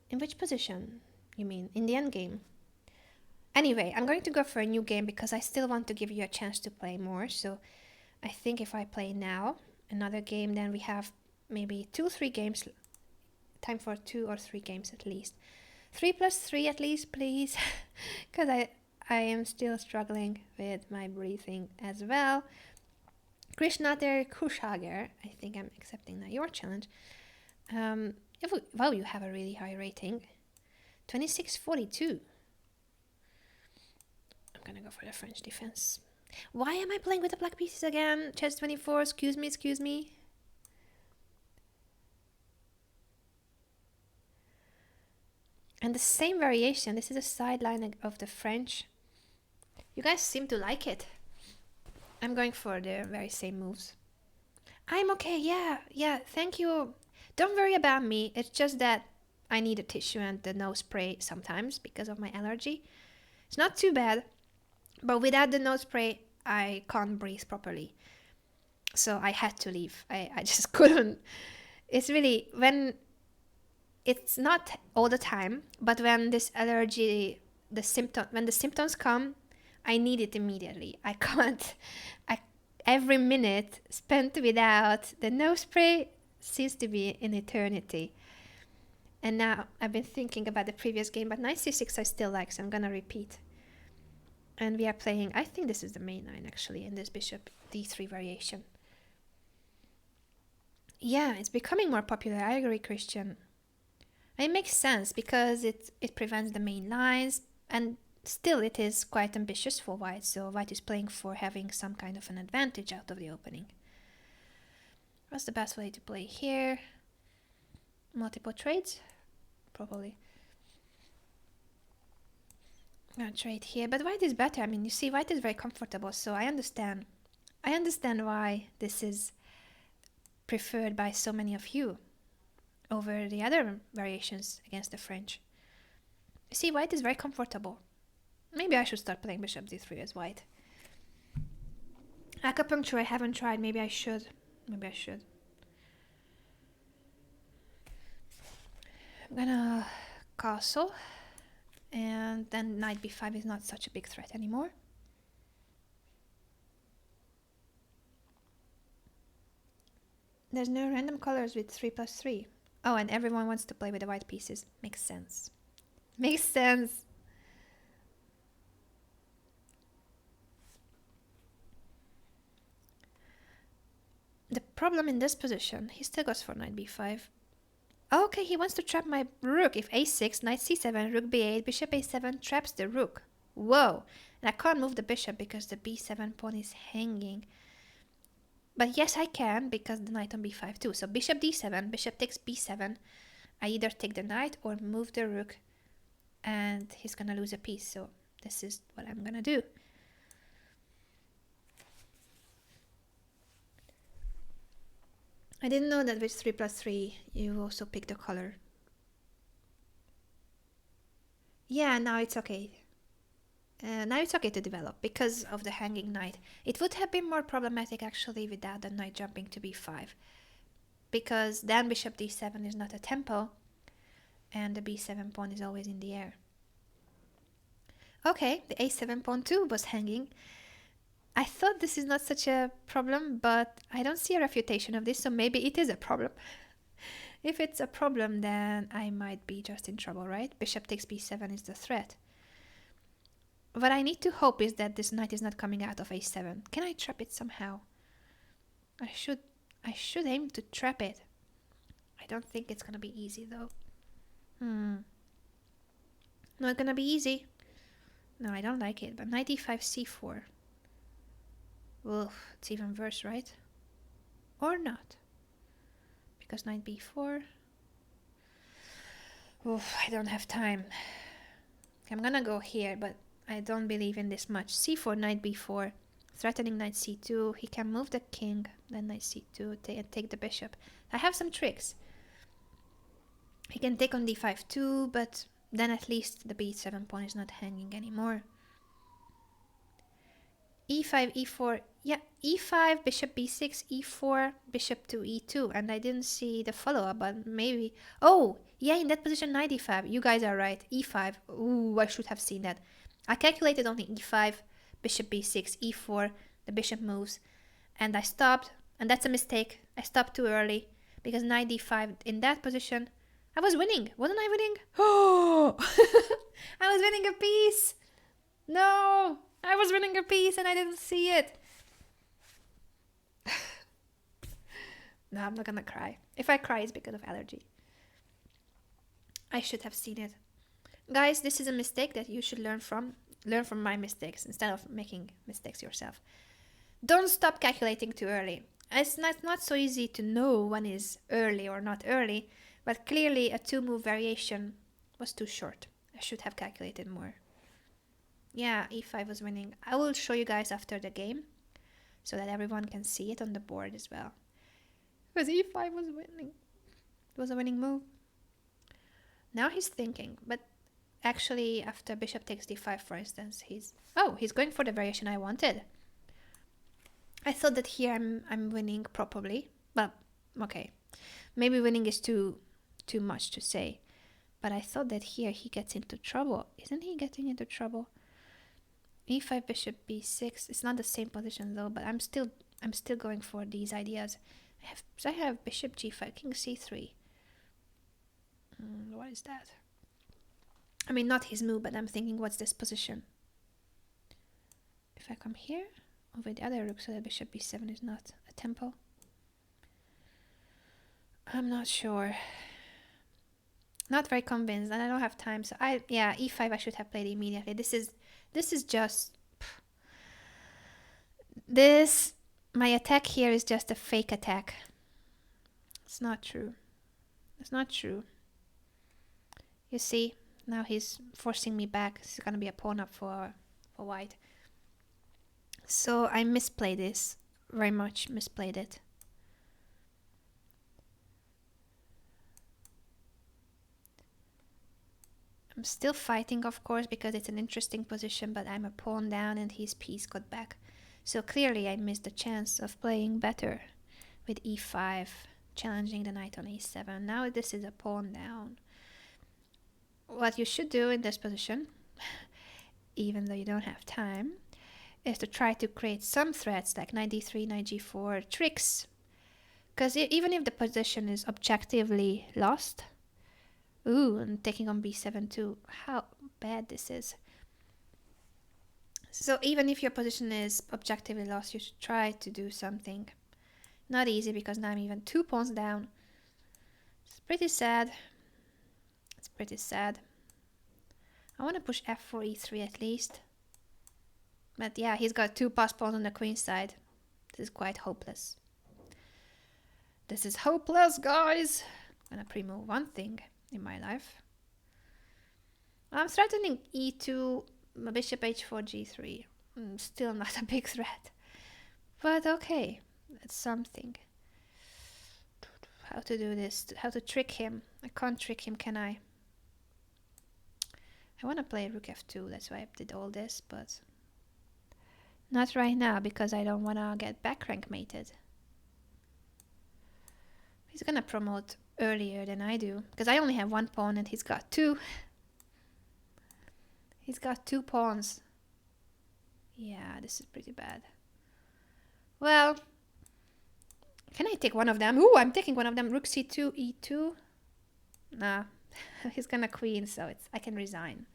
In which position? You mean in the endgame? Anyway, I'm going to go for a new game because I still want to give you a chance to play more. So I think if I play now another game, then we have maybe 2-3 games. Time for 2 or 3 games at least. 3 plus 3 at least, please. Because I am still struggling with my breathing as well. Krishnater Kushager. I think I'm accepting that your challenge. Wow, you have a really high rating. 2642. I'm gonna go for the French defense. Why am I playing with the black pieces again? Chess 24, excuse me. And the same variation, this is a sideline of the French. You guys seem to like it. I'm going for the very same moves. I'm okay, yeah, thank you. Don't worry about me, it's just that I need a tissue and the nose spray sometimes because of my allergy. It's not too bad, but without the nose spray, I can't breathe properly. So I had to leave. I just couldn't. It's really, it's not all the time, but when this allergy, when the symptoms come, I need it immediately. I can't. Every minute spent without the nose spray seems to be an eternity. And now I've been thinking about the previous game, but knight c6 I still like, so I'm gonna repeat. And we are playing, I think this is the main line actually, in this bishop d3 variation. Yeah, it's becoming more popular, I agree, Christian. It makes sense because it prevents the main lines, and still it is quite ambitious for white, so white is playing for having some kind of an advantage out of the opening. What's the best way to play here? Multiple trades? Probably. I'm gonna trade here, but white is better. I mean, you see, white is very comfortable, so I understand. I understand why this is preferred by so many of you over the other variations against the French. You see, white is very comfortable. Maybe I should start playing bishop d3 as white. Acupuncture I haven't tried. Maybe I should. I'm gonna castle, and then knight b5 is not such a big threat anymore. There's no random colors with 3 plus 3. Oh, and everyone wants to play with the white pieces. Makes sense. Makes sense. The problem in this position, he still goes for knight b5. Okay, he wants to trap my rook. If a6, knight c7, rook b8, bishop a7 traps the rook. Whoa! And I can't move the bishop because the b7 pawn is hanging. But yes, I can because the knight on b5 too. So bishop d7, bishop takes b7. I either take the knight or move the rook, and he's gonna lose a piece. So this is what I'm gonna do. I didn't know that with 3 plus 3 you also pick the color. Yeah, now it's okay. Now it's okay to develop because of the hanging knight. It would have been more problematic actually without the knight jumping to b5, because then bishop d7 is not a tempo and the b7 pawn is always in the air. Okay, the a7 pawn too was hanging. I thought this is not such a problem, but I don't see a refutation of this, so maybe it is a problem. If it's a problem, then I might be just in trouble, right? Bishop takes b7 is the threat. What I need to hope is that this knight is not coming out of a7. Can I trap it somehow? I should aim to trap it. I don't think it's gonna be easy though. Not gonna be easy. No, I don't like it. But knight e5 c4. Oof, it's even worse, right? Or not. Because knight b4. Oof, I don't have time. I'm gonna go here, but I don't believe in this much. c4, knight b4. Threatening knight c2. He can move the king. Then knight c2 and take the bishop. I have some tricks. He can take on d5 too, but then at least the b7 pawn is not hanging anymore. e5, e4. Yeah, e5, bishop b6, e4, bishop to e2. And I didn't see the follow-up, but maybe... Oh, yeah, in that position, knight e5. You guys are right. e5. Ooh, I should have seen that. I calculated only e5, bishop b6, e4. The bishop moves. And I stopped. And that's a mistake. I stopped too early. Because knight d5 in that position... I was winning. Wasn't I winning? Oh! I was winning a piece. No! I was winning a piece and I didn't see it. No, I'm not gonna cry. If I cry, it's because of allergy. I should have seen it. Guys, this is a mistake that you should learn from. Learn from my mistakes instead of making mistakes yourself. Don't stop calculating too early. It's not so easy to know when is early or not early, but clearly a 2-move variation was too short. I should have calculated more. Yeah, e5 was winning. I will show you guys after the game so that everyone can see it on the board as well. Because e5 was winning. It was a winning move. Now he's thinking, but actually after bishop takes d5, for instance, he's going for the variation I wanted. I thought that here I'm winning probably, but okay. Maybe winning is too much to say. But I thought that here he gets into trouble. Isn't he getting into trouble? e5, bishop b6. It's not the same position though, but I'm still going for these ideas. I have bishop g5, king c3. What is that? I mean, not his move, but I'm thinking, what's this position? If I come here, over the other rook, so that bishop b7 is not a tempo. I'm not sure. Not very convinced, and I don't have time. So e5 I should have played immediately. This is just this. My attack here is just a fake attack. It's not true. It's not true. You see, now he's forcing me back. It's gonna be a pawn up for white. So I misplayed this. Very much misplayed it. I'm still fighting, of course, because it's an interesting position, but I'm a pawn down and his piece got back. So clearly I missed the chance of playing better with e5, challenging the knight on e7. Now this is a pawn down. What you should do in this position, even though you don't have time, is to try to create some threats like knight d3, knight g4, tricks. Because even if the position is objectively lost, and taking on b7 too, how bad this is. So even if your position is objectively lost, you should try to do something. Not easy, because now I'm even 2 pawns down. It's pretty sad. It's pretty sad. I want to push f4, e3 at least. But yeah, he's got 2 passed pawns on the queen side. This is quite hopeless. This is hopeless, guys! I'm gonna pre-move one thing in my life. I'm threatening e2, bishop h4, g3. Still not a big threat. But okay, that's something. How to do this, how to trick him. I can't trick him, can I? I want to play rook f2, that's why I did all this, but not right now, because I don't want to get back rank mated. He's gonna promote earlier than I do, because I only have 1 pawn and he's got 2. He's got 2 pawns. Yeah, this is pretty bad. Well, Can I take one of them? Ooh, I'm taking one of them. Rook c2, e2. Nah, he's gonna queen, so I can resign.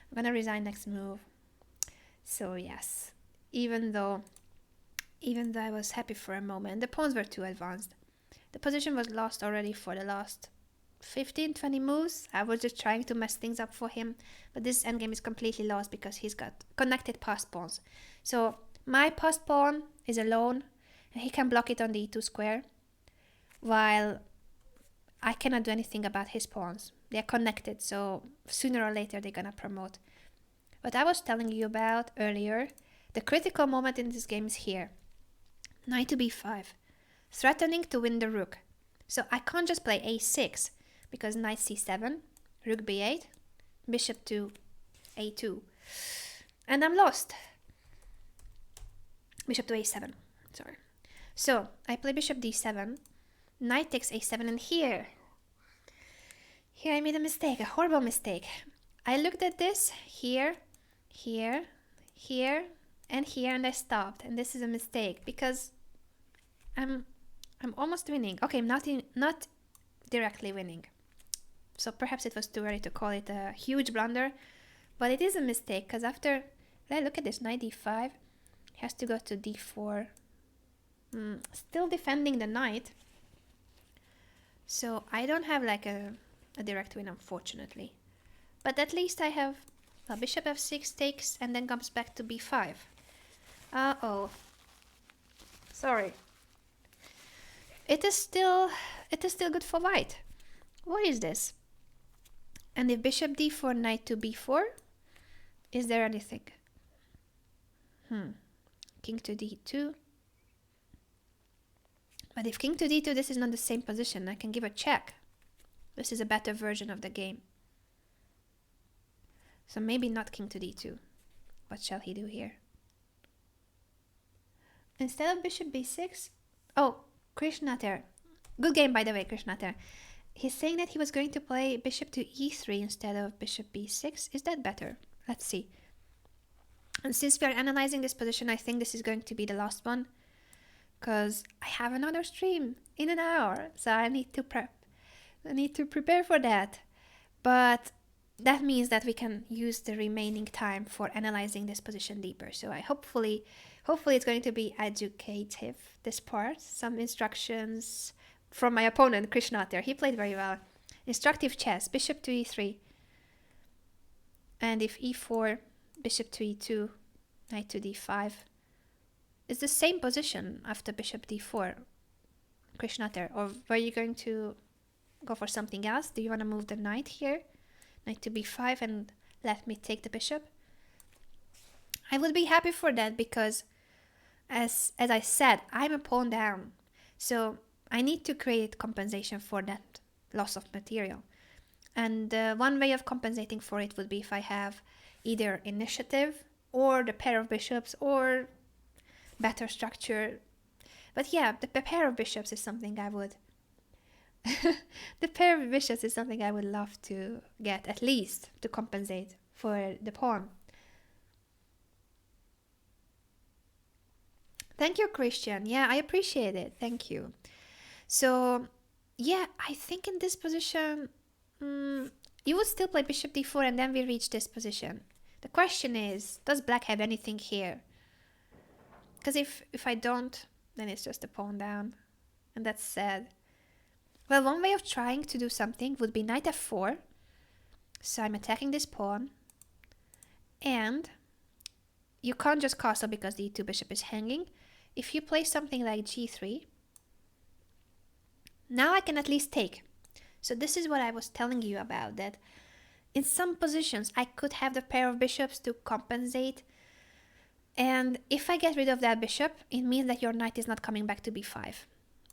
I'm gonna resign next move. So yes, even though I was happy for a moment, the pawns were too advanced. The position was lost already for the last 15-20 moves. I was just trying to mess things up for him, but this endgame is completely lost because he's got connected passed pawns. So my passed pawn is alone, and he can block it on the e2 square, while I cannot do anything about his pawns. They're connected, so sooner or later they're gonna promote. What I was telling you about earlier, the critical moment in this game is here. Knight to b5, threatening to win the rook. So I can't just play a6, because knight c7, rook b8, bishop to a2. And I'm lost. Bishop to a7, sorry. So I play bishop d7, knight takes a7, and here I made a mistake, a horrible mistake. I looked at this, here, here, here, and here, and I stopped. And this is a mistake, because I'm almost winning. Okay, not directly winning. So perhaps it was too early to call it a huge blunder, but it is a mistake, because after, look at this, knight d5, he has to go to d4. Still defending the knight. So I don't have like a direct win, unfortunately. But at least I have bishop f6 takes and then comes back to b5. Uh-oh. Sorry. It is still good for white. What is this? And if bishop d4, knight to b4, is there anything? King to d2. But if king to d2, this is not the same position. I can give a check. This is a better version of the game. So maybe not king to d2. What shall he do here? Instead of bishop b6... Oh, Krishnater. Good game, by the way, Krishnater. He's saying that he was going to play bishop to e3 instead of bishop b6. Is that better? Let's see. And since we are analyzing this position, I think this is going to be the last one, because I have another stream in an hour, so I need to prepare for that. But that means that we can use the remaining time for analyzing this position deeper. So hopefully it's going to be educative, this part. Some instructions from my opponent, Krishnater. He played very well. Instructive chess, bishop to e3. And if e4, bishop to e2, knight to d5. It's the same position after bishop d4, Krishnater. Or were you going to go for something else? Do you want to move the knight here? Knight to b5 and let me take the bishop? I would be happy for that, because as I said, I'm a pawn down. So I need to create compensation for that loss of material. And one way of compensating for it would be if I have either initiative or the pair of bishops or better structure. But yeah, the pair of bishops is something I would... the pair of bishops is something I would love to get, at least to compensate for the pawn. Thank you, Christian. Yeah, I appreciate it. Thank you. So, yeah, I think in this position, you would still play bishop d4 and then we reach this position. The question is, does black have anything here? Because if I don't, then it's just a pawn down. And that's sad. Well, one way of trying to do something would be knight f4. So I'm attacking this pawn. And you can't just castle because the e2 bishop is hanging. If you play something like g3, now I can at least take. So this is what I was telling you about, that in some positions I could have the pair of bishops to compensate. And if I get rid of that bishop, it means that your knight is not coming back to b5.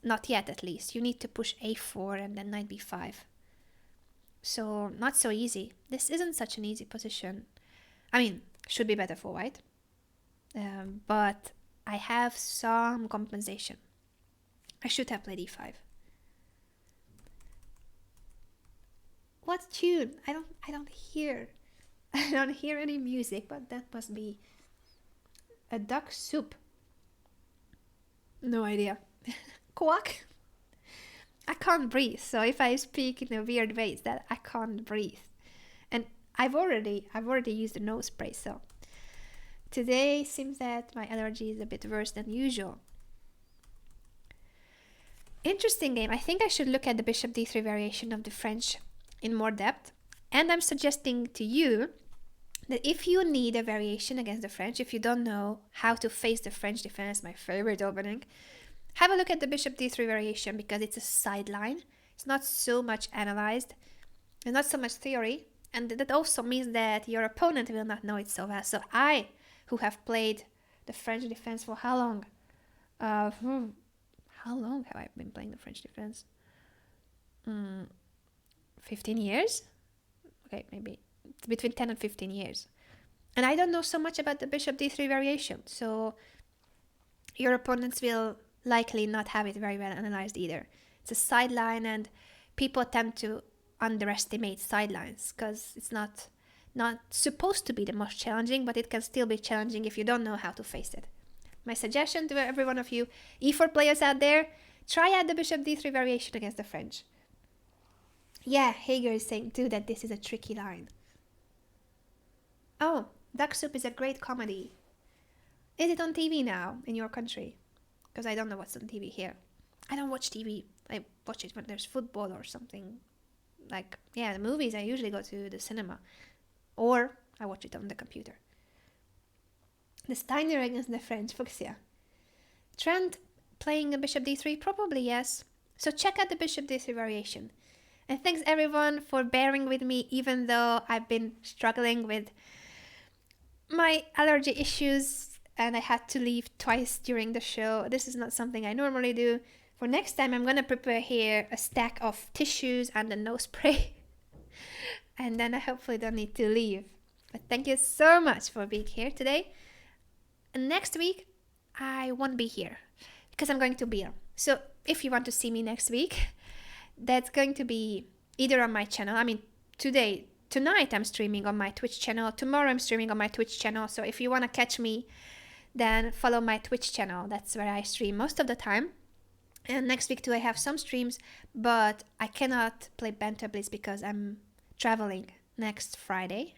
Not yet, at least. You need to push a4 and then knight b5. So, not so easy. This isn't such an easy position. I mean, should be better for white. But I have some compensation. I should have played e5. What tune? I don't hear. I don't hear any music, but that must be a duck soup. No idea. quack. I can't breathe. So if I speak in a weird way, it's that I can't breathe. And I've already used the nose spray, so today seems that my allergy is a bit worse than usual. Interesting game. I think I should look at the bishop d3 variation of the French in more depth. And I'm suggesting to you that if you need a variation against the French, if you don't know how to face the French defense, my favorite opening, have a look at the bishop d3 variation, because it's a sideline. It's not so much analyzed and not so much theory. And that also means that your opponent will not know it so well. So I, who have played the French defense for how long? How long have I been playing the French defense? 15 years? Okay, maybe between 10 and 15 years. And I don't know so much about the bishop d3 variation. So your opponents will likely not have it very well analyzed either. It's a sideline, and people tend to underestimate sidelines because it's not supposed to be the most challenging, but it can still be challenging if you don't know how to face it. My suggestion to every one of you e4 players out there, try out the bishop d3 variation against the French. Yeah, Hager is saying too that this is a tricky line. Oh, Duck Soup is a great comedy. Is it on TV now in your country? Because I don't know what's on TV here. I don't watch TV. I watch it when there's football or something. Like, yeah, the movies, I usually go to the cinema. Or I watch it on the computer. The Steiner against the French, Fuchsia. Trent playing a bishop d3? Probably yes. So check out the bishop d3 variation. And thanks everyone for bearing with me, even though I've been struggling with my allergy issues and I had to leave twice during the show. This is not something I normally do. For next time, I'm gonna prepare here a stack of tissues and a nose spray. And then I hopefully don't need to leave. But thank you so much for being here today. And next week, I won't be here because I'm going to Biel. So if you want to see me next week, that's going to be either on my channel. I mean, tonight I'm streaming on my Twitch channel. Tomorrow I'm streaming on my Twitch channel. So if you want to catch me, then follow my Twitch channel. That's where I stream most of the time. And next week too, I have some streams, but I cannot play Banter Blitz because I'm traveling next Friday.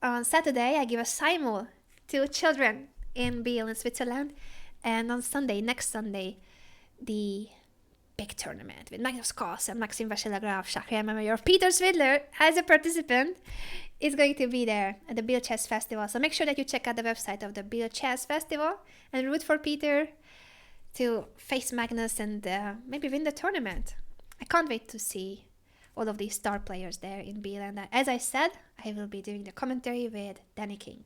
On Saturday, I give a simul to children in Biel in Switzerland. And on Sunday, next Sunday, the big tournament with Magnus Carlsen, Maxim Vasilograf, Shakir Mamayor, Peter Svidler as a participant is going to be there at the Biel Chess Festival. So make sure that you check out the website of the Biel Chess Festival and root for Peter to face Magnus and maybe win the tournament. I can't wait to see all of these star players there in Biel. And as I said, I will be doing the commentary with Danny King.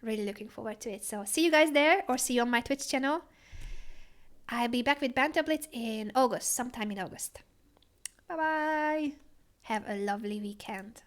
Really looking forward to it. So see you guys there, or see you on my Twitch channel. I'll be back with Banter Blitz in August, sometime in August. Bye-bye. Have a lovely weekend.